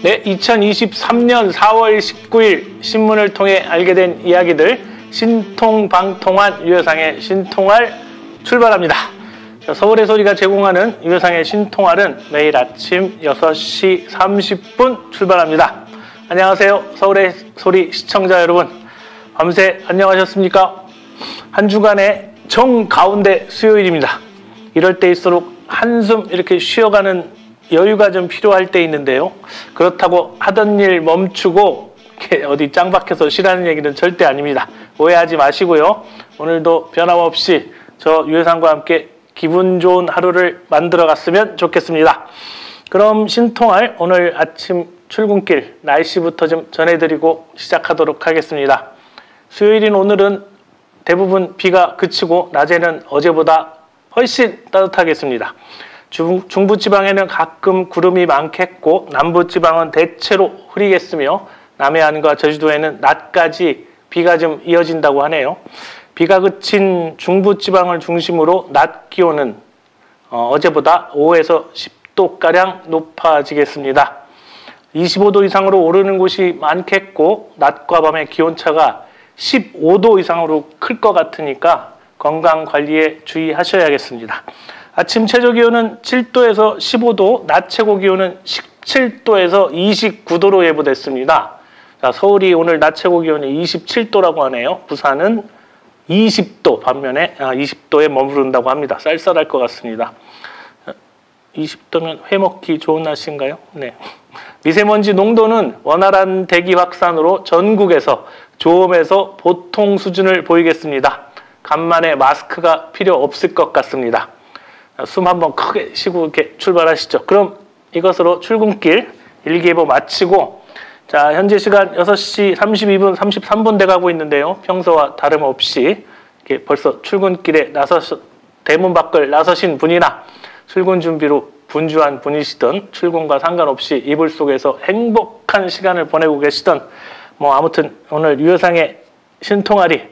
네, 2023년 4월 19일 신문을 통해 알게 된 이야기들 신통방통한 유효상의 신통알 출발합니다. 서울의 소리가 제공하는 유효상의 신통알은 매일 아침 6시 30분 출발합니다. 안녕하세요. 서울의 소리 시청자 여러분. 밤새 안녕하셨습니까? 한 주간의 정가운데 수요일입니다. 이럴 때일수록 한숨 이렇게 쉬어가는 여유가 좀 필요할 때 있는데요. 그렇다고 하던 일 멈추고 어디 짱 박혀서 쉬라는 얘기는 절대 아닙니다. 오해하지 마시고요. 오늘도 변함없이 저 유효상과 함께 기분 좋은 하루를 만들어 갔으면 좋겠습니다. 그럼 신통할 오늘 아침 출근길 날씨부터 좀 전해드리고 시작하도록 하겠습니다. 수요일인 오늘은 대부분 비가 그치고 낮에는 어제보다 훨씬 따뜻하겠습니다. 중부지방에는 가끔 구름이 많겠고 남부지방은 대체로 흐리겠으며 남해안과 제주도에는 낮까지 비가 좀 이어진다고 하네요. 비가 그친 중부지방을 중심으로 낮 기온은 어제보다 5에서 10도가량 높아지겠습니다. 25도 이상으로 오르는 곳이 많겠고 낮과 밤의 기온차가 15도 이상으로 클 것 같으니까 건강관리에 주의하셔야겠습니다. 아침 최저기온은 7도에서 15도, 낮 최고기온은 17도에서 29도로 예보됐습니다. 자, 서울이 오늘 낮 최고기온이 27도라고 하네요. 부산은 20도, 반면에 20도에 머무른다고 합니다. 쌀쌀할 것 같습니다. 20도면 회 먹기 좋은 날씨인가요? 네. 미세먼지 농도는 원활한 대기 확산으로 전국에서 좋음에서 보통 수준을 보이겠습니다. 간만에 마스크가 필요 없을 것 같습니다. 숨 한번 크게 쉬고 이렇게 출발하시죠. 그럼 이것으로 출근길 일기예보 마치고, 자, 현재 시간 6시 32분 33분 돼가고 있는데요. 평소와 다름없이 이렇게 벌써 출근길에 대문 밖을 나서신 분이나 출근 준비로 분주한 분이시든 출근과 상관없이 이불 속에서 행복한 시간을 보내고 계시든 아무튼 오늘 유효상의 신통알이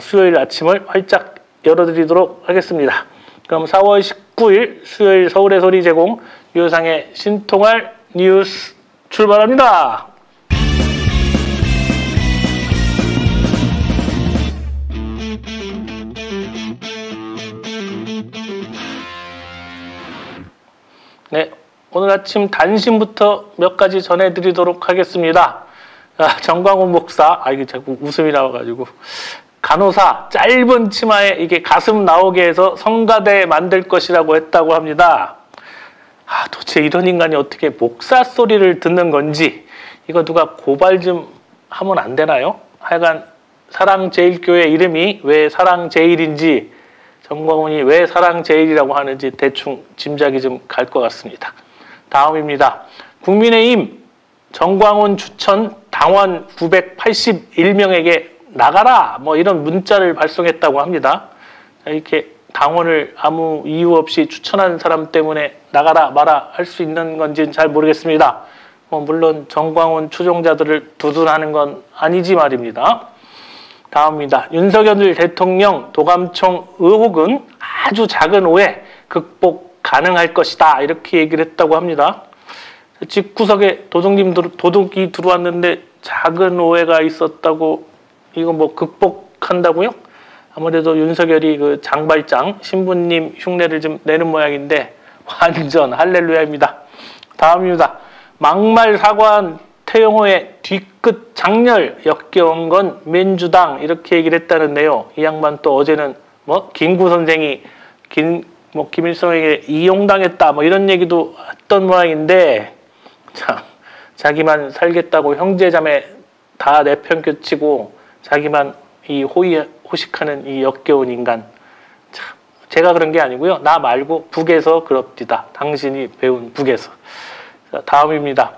수요일 아침을 활짝 열어드리도록 하겠습니다. 그럼 4월 19일 수요일 서울의 소리 제공 유효상의 신통알 뉴스 출발합니다. 네, 오늘 아침 단신부터 몇 가지 전해드리도록 하겠습니다. 정광훈 목사, 이게 자꾸 웃음이 나와가지고, 간호사 짧은 치마에 이게 가슴 나오게 해서 성가대 만들 것이라고 했다고 합니다. 도대체 이런 인간이 어떻게 목사 소리를 듣는 건지 이거 누가 고발 좀 하면 안 되나요? 하여간 사랑제일교회 이름이 왜 사랑제일인지, 정광훈이 왜 사랑제일이라고 하는지 대충 짐작이 좀 갈 것 같습니다. 다음입니다. 국민의힘 정광훈 추천 당원 981명에게 나가라! 이런 문자를 발송했다고 합니다. 이렇게 당원을 아무 이유 없이 추천한 사람 때문에 나가라 마라 할 수 있는 건지는 잘 모르겠습니다. 물론 정광훈 추종자들을 두둔하는 건 아니지 말입니다. 다음입니다. 윤석열 대통령 도감청 의혹은 아주 작은 오해 극복 가능할 것이다. 이렇게 얘기를 했다고 합니다. 집구석에 도둑이 들어왔는데 작은 오해가 있었다고 이거 극복한다고요? 아무래도 윤석열이 그 장발장 신부님 흉내를 좀 내는 모양인데 완전 할렐루야입니다. 다음입니다. 막말 사과한 태영호의 뒤끝 장렬 역겨운 건 민주당 이렇게 얘기를 했다는데요. 이 양반 또 어제는 김구 선생이 김일성에게 이용당했다 이런 얘기도 했던 모양인데 참 자기만 살겠다고 형제자매 다 내팽개치고 자기만 이 호식하는 이 역겨운 인간. 참 제가 그런 게 아니고요. 나 말고 북에서 그럽디다. 당신이 배운 북에서. 자, 다음입니다.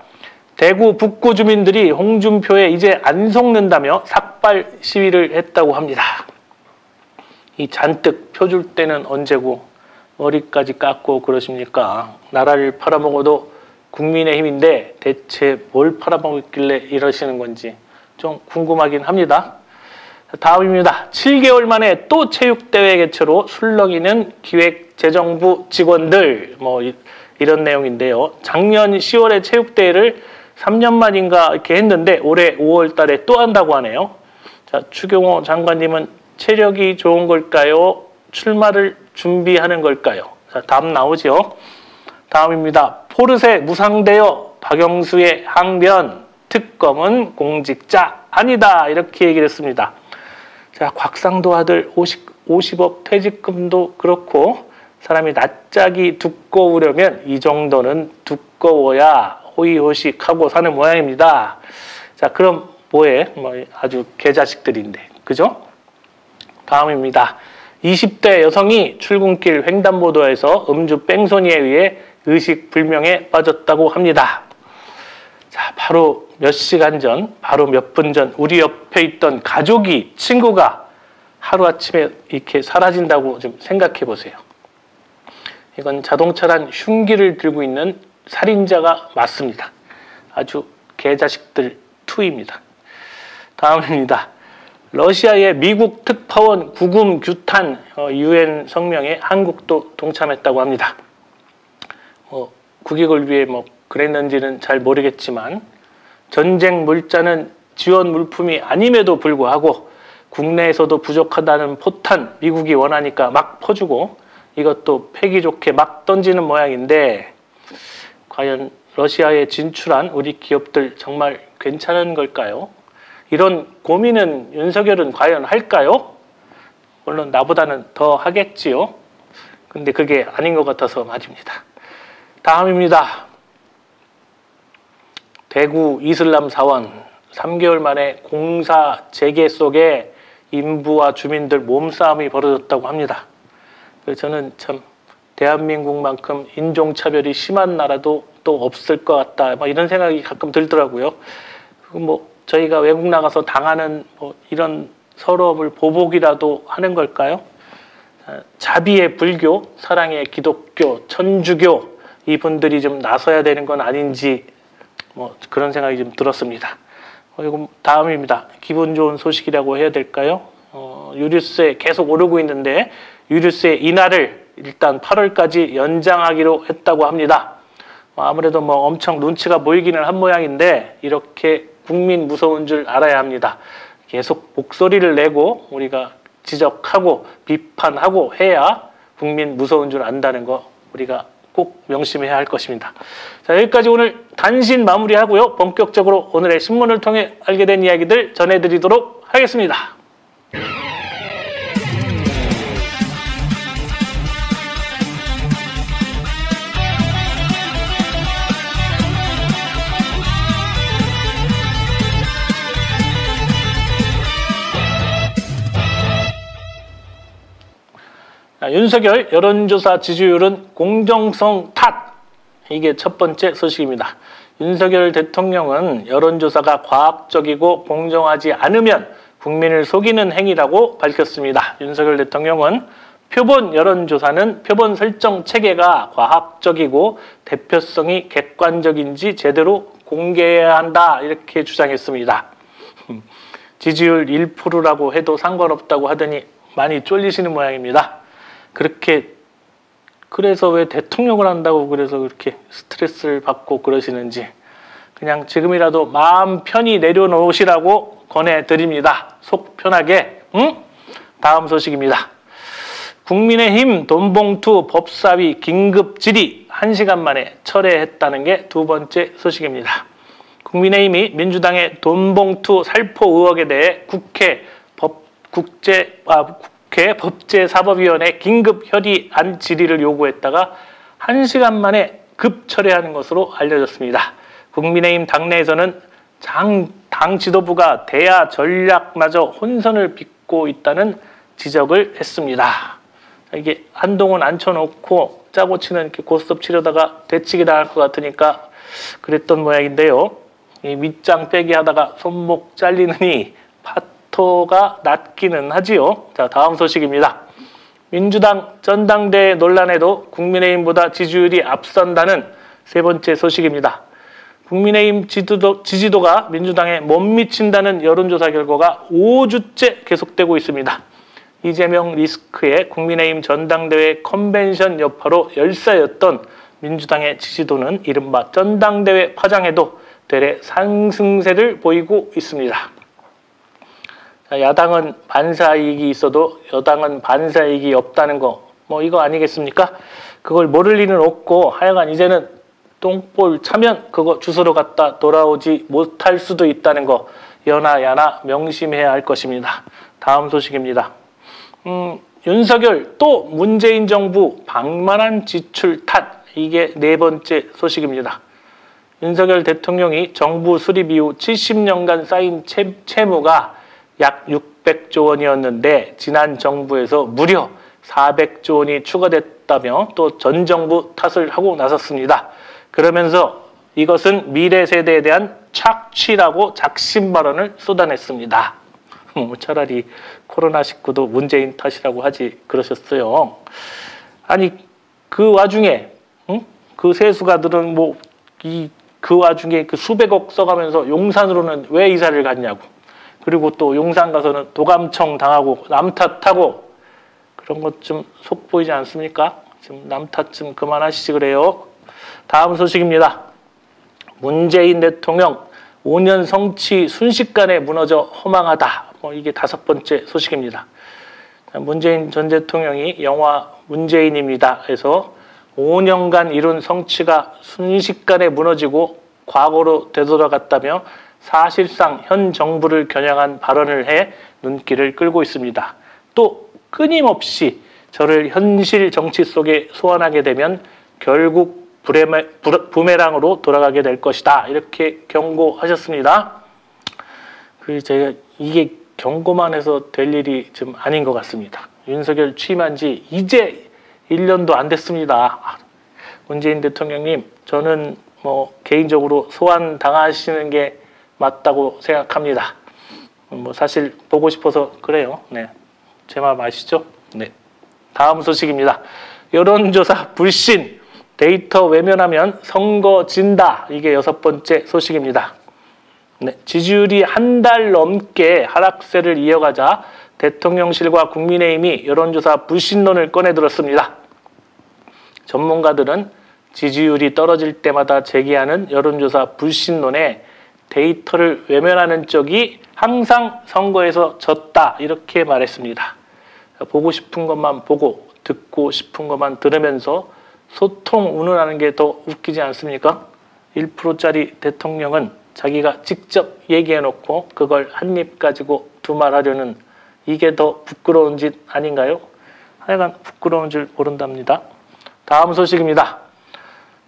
대구 북구 주민들이 홍준표에 이제 안 속는다며 삭발 시위를 했다고 합니다. 이 잔뜩 펴줄 때는 언제고 머리까지 깎고 그러십니까? 나라를 팔아먹어도 국민의힘인데 대체 뭘 팔아먹었길래 이러시는 건지 좀 궁금하긴 합니다. 다음입니다. 7개월 만에 또 체육대회 개최로 술렁이는 기획재정부 직원들, 이런 내용인데요. 작년 10월에 체육대회를 3년 만인가 이렇게 했는데 올해 5월 달에 또 한다고 하네요. 자, 추경호 장관님은 체력이 좋은 걸까요? 출마를 준비하는 걸까요? 자, 다음 나오죠. 다음입니다. 포르쉐 무상대여 박영수의 항변, 특검은 공직자 아니다, 이렇게 얘기를 했습니다. 자, 곽상도 아들 50억 퇴직금도 그렇고 사람이 낯짝이 두꺼우려면 이 정도는 두꺼워야 호의호식하고 사는 모양입니다. 자, 그럼 뭐해? 아주 개자식들인데, 그죠? 다음입니다. 20대 여성이 출근길 횡단보도에서 음주 뺑소니에 의해 의식불명에 빠졌다고 합니다. 자, 바로 몇 시간 전, 바로 몇 분 전 우리 옆에 있던 가족이, 친구가 하루아침에 이렇게 사라진다고 좀 생각해 보세요. 이건 자동차란 흉기를 들고 있는 살인자가 맞습니다. 아주 개자식들 투입니다. 다음입니다. 러시아의 미국 특파원 구금 규탄 UN 성명에 한국도 동참했다고 합니다. 국익을 위해 그랬는지는 잘 모르겠지만 전쟁 물자는 지원 물품이 아님에도 불구하고 국내에서도 부족하다는 포탄 미국이 원하니까 막 퍼주고 이것도 패기 좋게 막 던지는 모양인데 과연 러시아에 진출한 우리 기업들 정말 괜찮은 걸까요? 이런 고민은 윤석열은 과연 할까요? 물론 나보다는 더 하겠지요. 근데 그게 아닌 것 같아서 맞습니다. 다음입니다. 대구 이슬람 사원 3개월 만에 공사 재개 속에 인부와 주민들 몸싸움이 벌어졌다고 합니다. 저는 참 대한민국만큼 인종차별이 심한 나라도 또 없을 것 같다, 이런 생각이 가끔 들더라고요. 저희가 외국 나가서 당하는 이런 서러움을 보복이라도 하는 걸까요? 자비의 불교, 사랑의 기독교, 천주교 이분들이 좀 나서야 되는 건 아닌지 그런 생각이 좀 들었습니다. 이거 다음입니다. 기분 좋은 소식이라고 해야 될까요? 유류세 계속 오르고 있는데 유류세 인하를 일단 8월까지 연장하기로 했다고 합니다. 아무래도 엄청 눈치가 보이기는 한 모양인데 이렇게 국민 무서운 줄 알아야 합니다. 계속 목소리를 내고 우리가 지적하고 비판하고 해야 국민 무서운 줄 안다는 거 우리가 꼭 명심해야 할 것입니다. 자, 여기까지 오늘 단신 마무리하고요. 본격적으로 오늘의 신문을 통해 알게 된 이야기들 전해드리도록 하겠습니다. 윤석열 여론조사 지지율은 공정성 탓. 이게 첫 번째 소식입니다. 윤석열 대통령은 여론조사가 과학적이고 공정하지 않으면 국민을 속이는 행위라고 밝혔습니다. 윤석열 대통령은 표본 여론조사는 표본 설정 체계가 과학적이고 대표성이 객관적인지 제대로 공개해야 한다, 이렇게 주장했습니다. 지지율 1%라고 해도 상관없다고 하더니 많이 쫄리시는 모양입니다. 그래서 왜 대통령을 한다고 그래서 그렇게 스트레스를 받고 그러시는지 그냥 지금이라도 마음 편히 내려놓으시라고 권해드립니다. 속 편하게. 다음 소식입니다. 국민의힘 돈봉투 법사위 긴급 질의 1시간 만에 철회했다는 게 두 번째 소식입니다. 국민의힘이 민주당의 돈봉투 살포 의혹에 대해 국회 법제사법위원회 긴급 협의안 질의를 요구했다가 1시간 만에 급 철회하는 것으로 알려졌습니다. 국민의힘 당내에서는 당 지도부가 대야 전략마저 혼선을 빚고 있다는 지적을 했습니다. 이게 한동안 앉혀놓고 짜고 치는 이렇게 고스톱 치려다가 되치기 당할 것 같으니까 그랬던 모양인데요. 이 밑장 빼기 하다가 손목 잘리느니 파토가 났기는 하지요. 자, 다음 소식입니다. 민주당 전당대회 논란에도 국민의힘보다 지지율이 앞선다는 세 번째 소식입니다. 국민의힘 지지도가 민주당에 못 미친다는 여론조사 결과가 5주째 계속되고 있습니다. 이재명 리스크에 국민의힘 전당대회 컨벤션 여파로 열세였던 민주당의 지지도는 이른바 전당대회 화장에도 되레 상승세를 보이고 있습니다. 야당은 반사이익이 있어도 여당은 반사이익이 없다는 거, 이거 아니겠습니까? 그걸 모를 리는 없고 하여간 이제는 똥볼 차면 그거 주소로 갔다 돌아오지 못할 수도 있다는 거 연하야나 명심해야 할 것입니다. 다음 소식입니다. 윤석열 또 문재인 정부 방만한 지출 탓, 이게 네 번째 소식입니다. 윤석열 대통령이 정부 수립 이후 70년간 쌓인 채무가 약 600조 원이었는데 지난 정부에서 무려 400조 원이 추가됐다며 또 전 정부 탓을 하고 나섰습니다. 그러면서 이것은 미래 세대에 대한 착취라고 작심 발언을 쏟아냈습니다. 차라리 코로나19도 문재인 탓이라고 하지 그러셨어요. 아니 그 와중에 그 세수가들은 그 와중에 그 수백억 써가면서 용산으로는 왜 이사를 갔냐고. 그리고 또 용산 가서는 도감청 당하고 남 탓하고 그런 것 좀 속보이지 않습니까? 좀 남 탓 좀 그만하시지 그래요. 다음 소식입니다. 문재인 대통령 5년 성취 순식간에 무너져 허망하다. 이게 다섯 번째 소식입니다. 문재인 전 대통령이 영화 문재인입니다 해서 5년간 이룬 성취가 순식간에 무너지고 과거로 되돌아갔다며 사실상 현 정부를 겨냥한 발언을 해 눈길을 끌고 있습니다. 또 끊임없이 저를 현실 정치 속에 소환하게 되면 결국 부메랑으로 돌아가게 될 것이다. 이렇게 경고하셨습니다. 제가 이게 경고만 해서 될 일이 좀 아닌 것 같습니다. 윤석열 취임한 지 이제 1년도 안 됐습니다. 문재인 대통령님, 저는 개인적으로 소환 당하시는 게 맞다고 생각합니다. 사실 보고 싶어서 그래요. 네, 제 마음 아시죠? 네. 다음 소식입니다. 여론조사 불신, 데이터 외면하면 선거 진다. 이게 여섯 번째 소식입니다. 네, 지지율이 한 달 넘게 하락세를 이어가자 대통령실과 국민의힘이 여론조사 불신론을 꺼내들었습니다. 전문가들은 지지율이 떨어질 때마다 제기하는 여론조사 불신론에 데이터를 외면하는 쪽이 항상 선거에서 졌다 이렇게 말했습니다. 보고 싶은 것만 보고 듣고 싶은 것만 들으면서 소통 운운하는 게 더 웃기지 않습니까? 1%짜리 대통령은 자기가 직접 얘기해놓고 그걸 한 입 가지고 두말하려는 이게 더 부끄러운 짓 아닌가요? 하여간 부끄러운 줄 모른답니다. 다음 소식입니다.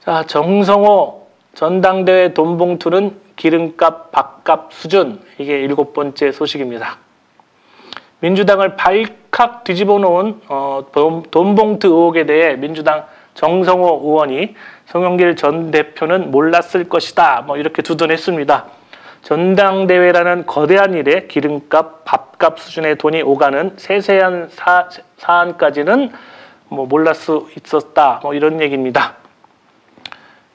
자, 정성호 전당대회 돈봉투는 기름값, 밥값 수준. 이게 일곱 번째 소식입니다. 민주당을 발칵 뒤집어 놓은 돈봉투 의혹에 대해 민주당 정성호 의원이 송영길 전 대표는 몰랐을 것이다. 이렇게 두둔했습니다. 전당대회라는 거대한 일에 기름값, 밥값 수준의 돈이 오가는 세세한 사안까지는 몰랐 수 있었다. 이런 얘기입니다.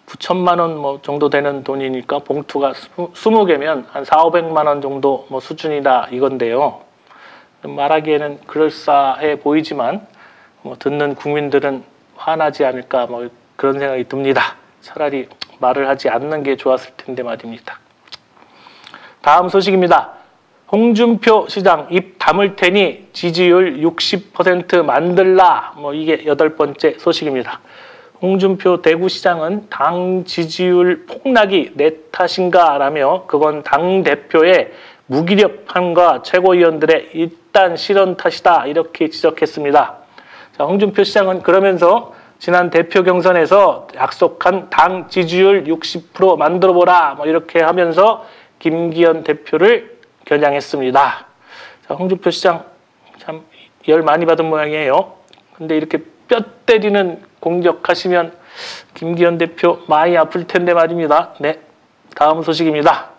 9천만 원 정도 되는 돈이니까 봉투가 20개면 한 4,500만 원 정도 수준이다 이건데요. 말하기에는 그럴싸해 보이지만 듣는 국민들은 화나지 않을까 그런 생각이 듭니다. 차라리 말을 하지 않는 게 좋았을 텐데 말입니다. 다음 소식입니다. 홍준표 시장 입 다물 테니 지지율 60% 만들라. 이게 여덟 번째 소식입니다. 홍준표 대구시장은 당 지지율 폭락이 내 탓인가 라며 그건 당대표의 무기력함과 최고위원들의 일단 실언 탓이다 이렇게 지적했습니다. 자, 홍준표 시장은 그러면서 지난 대표 경선에서 약속한 당 지지율 60% 만들어보라 이렇게 하면서 김기현 대표를 겨냥했습니다. 자, 홍준표 시장 참 열 많이 받은 모양이에요. 근데 이렇게 뼈 때리는 공격하시면 김기현 대표 많이 아플 텐데 말입니다. 네, 다음 소식입니다.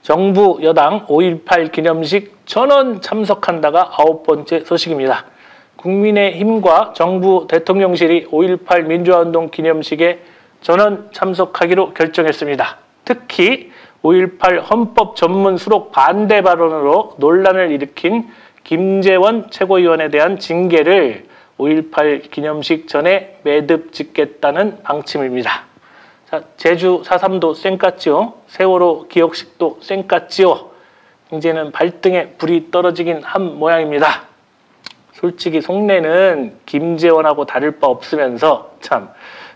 정부 여당 5.18 기념식 전원 참석한다가 아홉 번째 소식입니다. 국민의힘과 정부 대통령실이 5.18 민주화운동 기념식에 전원 참석하기로 결정했습니다. 특히 5.18 헌법 전문 수록 반대 발언으로 논란을 일으킨 김재원 최고위원에 대한 징계를 5.18 기념식 전에 매듭 짓겠다는 방침입니다. 자, 제주 4.3도 쌩깠지요. 세월호 기억식도 쌩깠지요. 이제는 발등에 불이 떨어지긴 한 모양입니다. 솔직히 속내는 김재원하고 다를 바 없으면서 참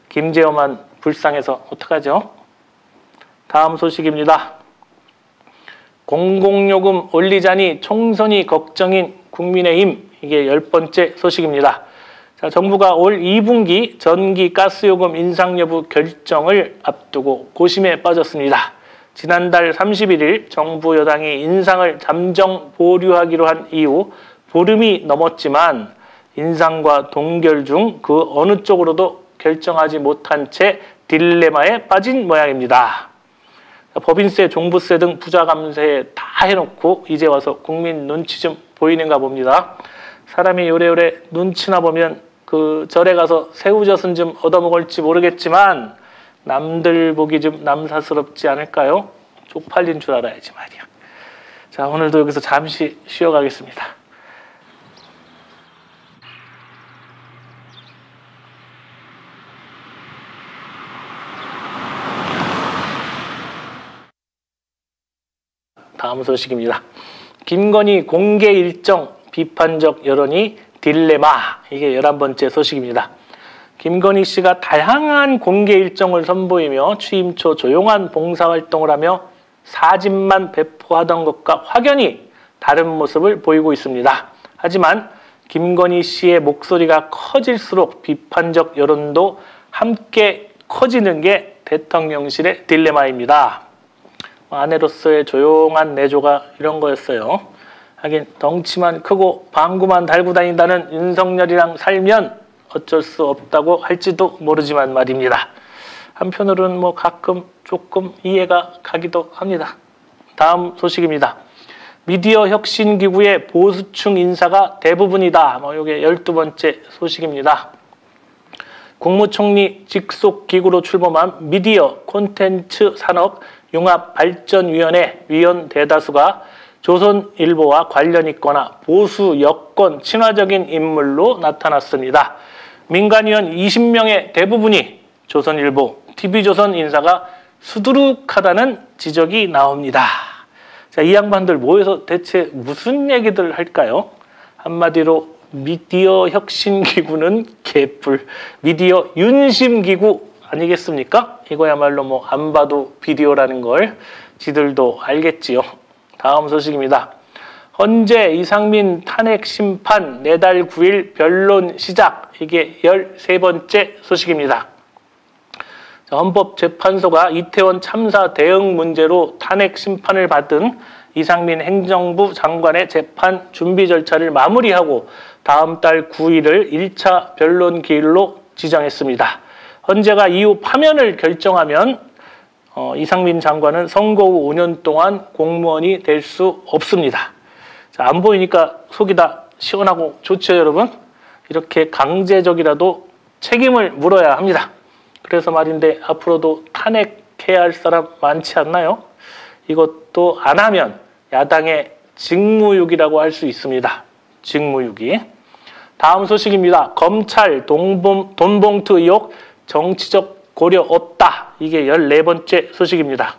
김재원만 불쌍해서 어떡하죠? 다음 소식입니다. 공공요금 올리자니 총선이 걱정인 국민의힘, 이게 10번째 소식입니다. 자, 정부가 올 2분기 전기 가스요금 인상 여부 결정을 앞두고 고심에 빠졌습니다. 지난달 31일 정부 여당이 인상을 잠정 보류하기로 한 이후 보름이 넘었지만 인상과 동결 중 그 어느 쪽으로도 결정하지 못한 채 딜레마에 빠진 모양입니다. 법인세, 종부세 등 부자 감세 다 해놓고 이제 와서 국민 눈치 좀 보이는가 봅니다. 사람이 요래요래 눈치나 보면 그 절에 가서 새우젓은 좀 얻어먹을지 모르겠지만 남들 보기 좀 남사스럽지 않을까요? 쪽팔린 줄 알아야지 말이야. 자, 오늘도 여기서 잠시 쉬어가겠습니다. 다음 소식입니다. 김건희 공개 일정 비판적 여론이 딜레마, 이게 11번째 소식입니다. 김건희 씨가 다양한 공개 일정을 선보이며 취임 초 조용한 봉사활동을 하며 사진만 배포하던 것과 확연히 다른 모습을 보이고 있습니다. 하지만 김건희 씨의 목소리가 커질수록 비판적 여론도 함께 커지는 게 대통령실의 딜레마입니다. 아내로서의 조용한 내조가 이런 거였어요. 하긴 덩치만 크고 방구만 달고 다닌다는 윤석열이랑 살면 어쩔 수 없다고 할지도 모르지만 말입니다. 한편으로는 뭐 가끔 조금 이해가 가기도 합니다. 다음 소식입니다. 미디어 혁신기구의 보수층 인사가 대부분이다. 이게 12번째 소식입니다. 국무총리 직속 기구로 출범한 미디어 콘텐츠 산업 융합발전위원회 위원 대다수가 조선일보와 관련 있거나 보수 여권 친화적인 인물로 나타났습니다. 민간위원 20명의 대부분이 조선일보, TV조선 인사가 수두룩하다는 지적이 나옵니다. 자, 이 양반들 모여서 대체 무슨 얘기들 할까요? 한마디로 미디어 혁신기구는 개뿔, 미디어 윤심기구 아니겠습니까? 이거야말로 뭐 안 봐도 비디오라는 걸 지들도 알겠지요. 다음 소식입니다. 헌재 이상민 탄핵 심판 내달 9일 변론 시작, 이게 13번째 소식입니다. 헌법재판소가 이태원 참사 대응 문제로 탄핵 심판을 받은 이상민 행정부 장관의 재판 준비 절차를 마무리하고 다음 달 9일을 1차 변론 기일로 지정했습니다. 헌재가 이후 파면을 결정하면 이상민 장관은 선거 후 5년 동안 공무원이 될 수 없습니다. 자, 안 보이니까 속이 다 시원하고 좋죠, 여러분? 이렇게 강제적이라도 책임을 물어야 합니다. 그래서 말인데 앞으로도 탄핵해야 할 사람 많지 않나요? 이것도 안 하면 야당의 직무유기라고 할 수 있습니다. 직무유기. 다음 소식입니다. 검찰 돈봉투 의혹 정치적 고려 없다. 이게 14번째 소식입니다.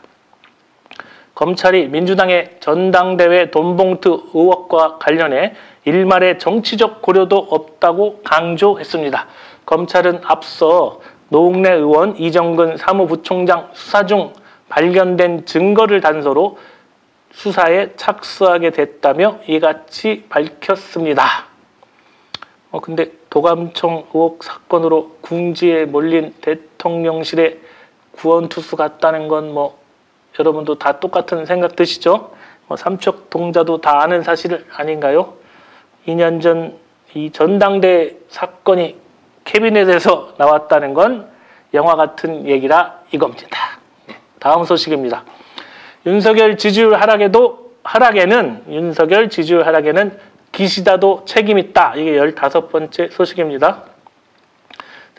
검찰이 민주당의 전당대회 돈봉투 의혹과 관련해 일말의 정치적 고려도 없다고 강조했습니다. 검찰은 앞서 노웅래 의원, 이정근 사무부총장 수사 중 발견된 증거를 단서로 수사에 착수하게 됐다며 이같이 밝혔습니다. 근데 도감청 의혹 사건으로 궁지에 몰린 대통령실의 구원투수 같다는 건 뭐 여러분도 다 똑같은 생각 드시죠? 삼척동자도 다 아는 사실 아닌가요? 2년 전 이 전당대 사건이 캐비넷에서 나왔다는 건 영화 같은 얘기라 이겁니다. 다음 소식입니다. 윤석열 지지율 하락에는 기시다도 책임있다. 이게 15번째 소식입니다.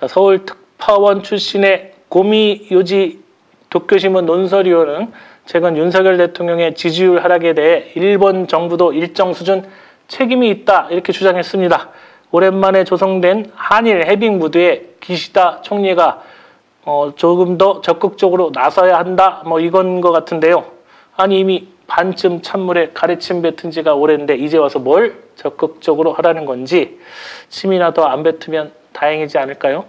자, 서울특파원 출신의 고미요지 도쿄신문 논설위원은 최근 윤석열 대통령의 지지율 하락에 대해 일본 정부도 일정 수준 책임이 있다 이렇게 주장했습니다. 오랜만에 조성된 한일 해빙 무드에 기시다 총리가 조금 더 적극적으로 나서야 한다 이건 것 같은데요. 아니 이미 반쯤 찬물에 가래침 뱉은 지가 오랜데 이제 와서 뭘 적극적으로 하라는 건지 침이나 더 안 뱉으면 다행이지 않을까요?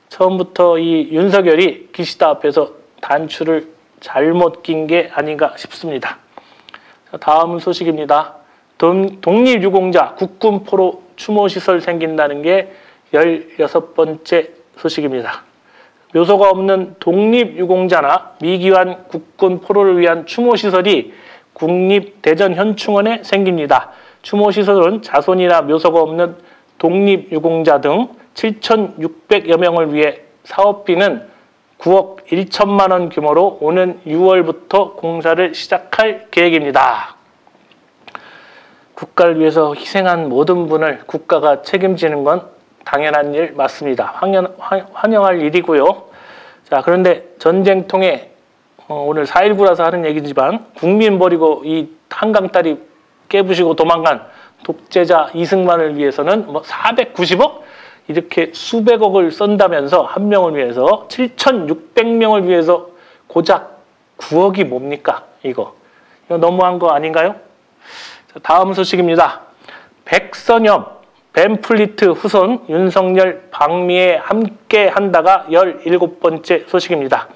처음부터 이 윤석열이 기시다 앞에서 단추를 잘못 낀 게 아닌가 싶습니다. 다음 소식입니다. 독립유공자 국군포로 추모시설 생긴다는 게 16번째 소식입니다. 묘소가 없는 독립유공자나 미기환 국군포로를 위한 추모시설이 국립대전현충원에 생깁니다. 추모시설은 자손이나 묘소가 없는 독립유공자 등 7,600여 명을 위해 사업비는 9억 1천만 원 규모로 오는 6월부터 공사를 시작할 계획입니다. 국가를 위해서 희생한 모든 분을 국가가 책임지는 건 당연한 일 맞습니다. 환영할 일이고요. 자, 그런데 전쟁통에 오늘 4.19라서 하는 얘기지만 국민 버리고 이 한강다리 깨부시고 도망간 독재자 이승만을 위해서는 490억? 이렇게 수백억을 쏜다면서 한 명을 위해서 7,600명을 위해서 고작 9억이 뭡니까? 이거 너무한 거 아닌가요? 자, 다음 소식입니다. 백선엽, 벤플리트 후손 윤석열 방미에 함께 한다가 17번째 소식입니다.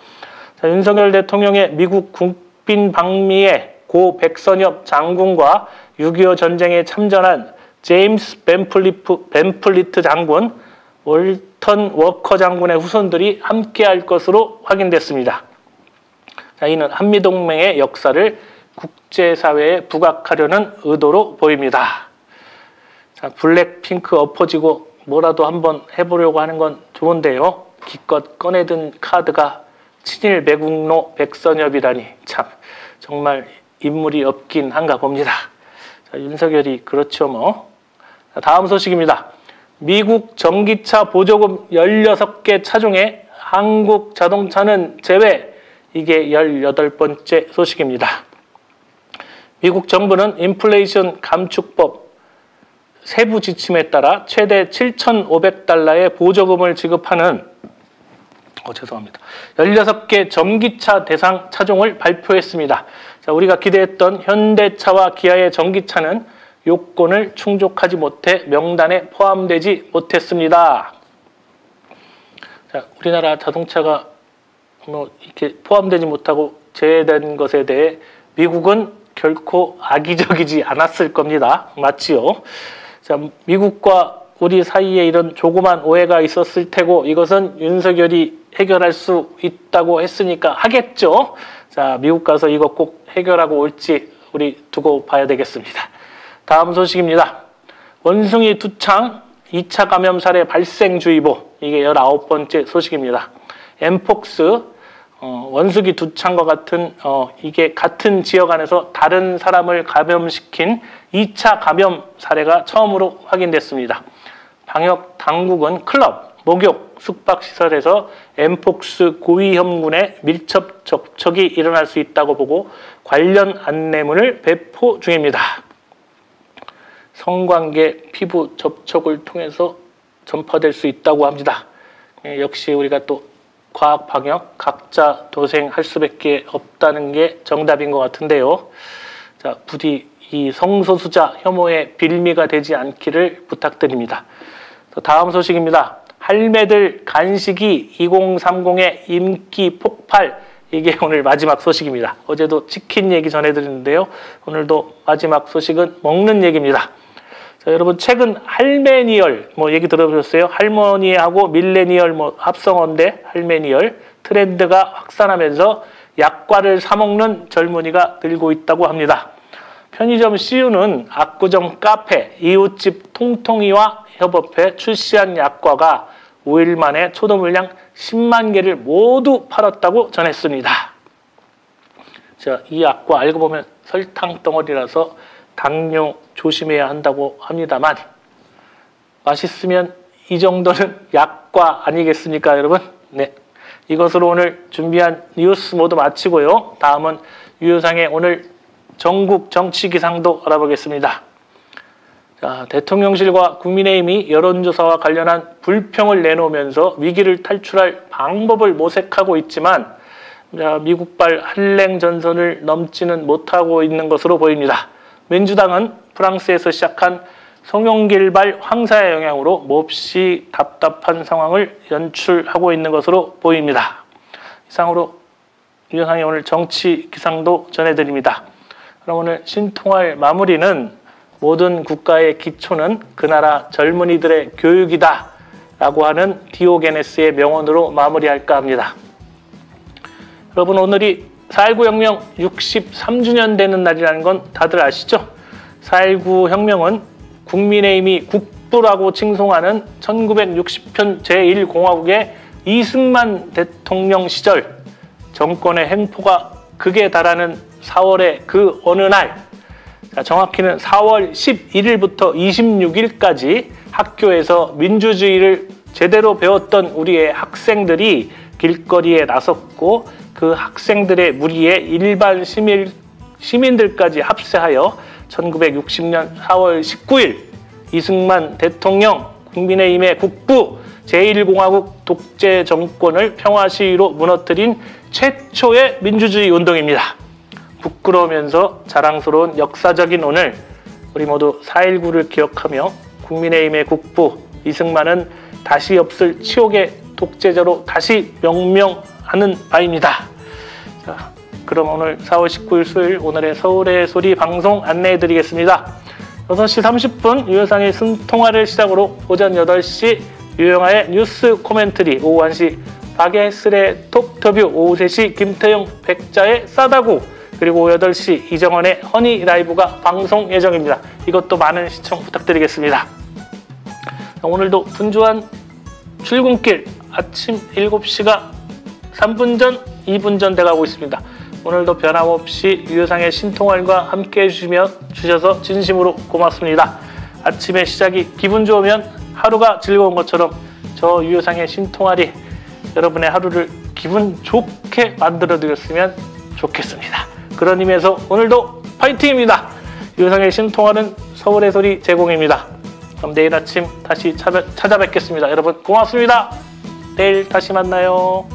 자, 윤석열 대통령의 미국 국빈 방미에 고 백선엽 장군과 6.25 전쟁에 참전한 제임스 벤플리트 장군, 월턴 워커 장군의 후손들이 함께할 것으로 확인됐습니다. 자, 이는 한미동맹의 역사를 국제사회에 부각하려는 의도로 보입니다. 자, 블랙핑크 엎어지고 뭐라도 한번 해보려고 하는 건 좋은데요. 기껏 꺼내든 카드가 친일 매국노 백선엽이라니 참 정말 인물이 없긴 한가 봅니다. 자, 윤석열이 그렇죠 뭐. 자, 다음 소식입니다. 미국 전기차 보조금 16개 차 중에 한국 자동차는 제외. 이게 18번째 소식입니다. 미국 정부는 인플레이션 감축법 세부 지침에 따라 최대 7,500달러의 보조금을 지급하는 16개 전기차 대상 차종을 발표했습니다. 자, 우리가 기대했던 현대차와 기아의 전기차는 요건을 충족하지 못해 명단에 포함되지 못했습니다. 자, 우리나라 자동차가 이렇게 포함되지 못하고 제외된 것에 대해 미국은 결코 악의적이지 않았을 겁니다. 맞지요? 자, 미국과 우리 사이에 이런 조그만 오해가 있었을 테고 이것은 윤석열이 해결할 수 있다고 했으니까 하겠죠. 자, 미국 가서 이거 꼭 해결하고 올지 우리 두고 봐야 되겠습니다. 다음 소식입니다. 원숭이 두창 2차 감염 사례 발생주의보. 이게 19번째 소식입니다. 엠폭스 원숭이 두창과 같은 이게 같은 지역 안에서 다른 사람을 감염시킨 2차 감염 사례가 처음으로 확인됐습니다. 방역 당국은 클럽, 목욕, 숙박시설에서 엠폭스 고위험군의 밀접 접촉이 일어날 수 있다고 보고 관련 안내문을 배포 중입니다. 성관계, 피부 접촉을 통해서 전파될 수 있다고 합니다. 역시 우리가 또 과학 방역 각자 도생할 수밖에 없다는 게 정답인 것 같은데요. 자, 부디 이 성소수자 혐오의 빌미가 되지 않기를 부탁드립니다. 다음 소식입니다. 할매들 간식이 2030의 인기 폭발. 이게 오늘 마지막 소식입니다. 어제도 치킨 얘기 전해드렸는데요. 오늘도 마지막 소식은 먹는 얘기입니다. 자, 여러분 최근 할메니얼 얘기 들어보셨어요? 할머니하고 밀레니얼 합성어인데 할메니얼 트렌드가 확산하면서 약과를 사 먹는 젊은이가 늘고 있다고 합니다. 편의점 CU는 압구정 카페 이웃집 통통이와 협업해 출시한 약과가 5일 만에 초도 물량 10만 개를 모두 팔았다고 전했습니다. 자, 이 약과 알고 보면 설탕 덩어리라서 당뇨 조심해야 한다고 합니다만 맛있으면 이 정도는 약과 아니겠습니까, 여러분? 네, 이것으로 오늘 준비한 뉴스 모두 마치고요. 다음은 유효상의 오늘 전국 정치 기상도 알아보겠습니다. 자, 대통령실과 국민의힘이 여론조사와 관련한 불평을 내놓으면서 위기를 탈출할 방법을 모색하고 있지만 미국발 한랭 전선을 넘지는 못하고 있는 것으로 보입니다. 민주당은 프랑스에서 시작한 송영길발 황사의 영향으로 몹시 답답한 상황을 연출하고 있는 것으로 보입니다. 이상으로 유효상의 오늘 정치 기상도 전해드립니다. 그럼 오늘 신통할 마무리는 모든 국가의 기초는 그 나라 젊은이들의 교육이다 라고 하는 디오게네스의 명언으로 마무리할까 합니다. 여러분, 오늘이 4.19 혁명 63주년 되는 날이라는 건 다들 아시죠? 4.19 혁명은 국민의힘이 국부라고 칭송하는 1960편 제1공화국의 이승만 대통령 시절 정권의 횡포가 극에 달하는 4월의 그 어느 날, 정확히는 4월 11일부터 26일까지 학교에서 민주주의를 제대로 배웠던 우리의 학생들이 길거리에 나섰고 그 학생들의 무리에 일반 시민들까지 합세하여 1960년 4월 19일 이승만 대통령 국민의힘의 국부 제1공화국 독재 정권을 평화시위로 무너뜨린 최초의 민주주의 운동입니다. 부끄러우면서 자랑스러운 역사적인 오늘, 우리 모두 4.19를 기억하며 국민의힘의 국부 이승만은 다시 없을 치욕의 독재자로 다시 명명하는 바입니다. 자, 그럼 오늘 4월 19일 수요일 오늘의 서울의 소리 방송 안내해드리겠습니다. 6시 30분 유효상의 순통화를 시작으로 오전 8시 유영아의 뉴스 코멘터리, 오후 1시 박예슬의 톡터뷰, 오후 3시 김태형 백자의 싸다구, 그리고 오후 8시 이정원의 허니 라이브가 방송 예정입니다. 이것도 많은 시청 부탁드리겠습니다. 오늘도 분주한 출근길 아침 7시가 3분 전, 2분 전 돼가고 있습니다. 오늘도 변함없이 유효상의 신통할과 함께 해주셔서 진심으로 고맙습니다. 아침의 시작이 기분 좋으면 하루가 즐거운 것처럼 저 유효상의 신통할이 여러분의 하루를 기분 좋게 만들어드렸으면 좋겠습니다. 그런 의미에서 오늘도 파이팅입니다. 유효상의 신통할은 서울의 소리 제공입니다. 그럼 내일 아침 다시 찾아뵙겠습니다. 여러분 고맙습니다. 내일 다시 만나요.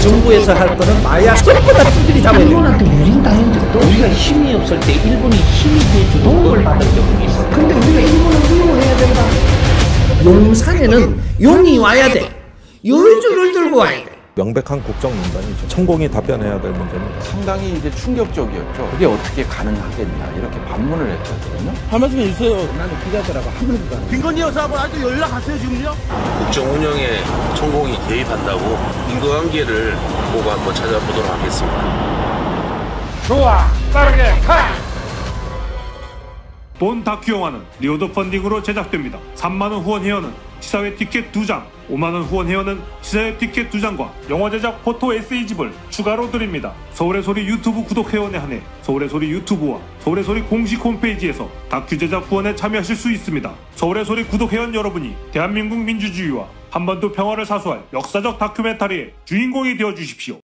정부에서 할 거는 마약 쏠거다 두들이 잡아야 돼. 일본한테 유린 당했는데 또 우리가 힘이 없을 때 일본이 힘이 돼주고 도움을 받은 경우가 있어. 근데 우리가 일본을 이용해야 된다. 용산에는 용이 와야 돼. 요주를 들고 와야 돼. 명백한 국정농단이죠. 천공이 답변해야 될 문제입니다. 상당히 이제 충격적이었죠. 그게 어떻게 가능하겠냐 이렇게 반문을 했거든요. 한 말씀 해주세요. 나는 기자들하고 한 번도 안 해. 김건희 여사하고 아직도 연락하세요 지금요? 국정 운영에 천공이 개입한다고 인과관계를 보고 한번 찾아보도록 하겠습니다. 좋아, 빠르게 가! 본 다큐 영화는 리오더 펀딩으로 제작됩니다. 3만원 후원 회원은 시사회 티켓 2장, 5만원 후원 회원은 시사회 티켓 2장과 영화 제작 포토 에세이집을 추가로 드립니다. 서울의 소리 유튜브 구독 회원에 한해 서울의 소리 유튜브와 서울의 소리 공식 홈페이지에서 다큐 제작 후원에 참여하실 수 있습니다. 서울의 소리 구독 회원 여러분이 대한민국 민주주의와 한반도 평화를 사수할 역사적 다큐멘터리의 주인공이 되어주십시오.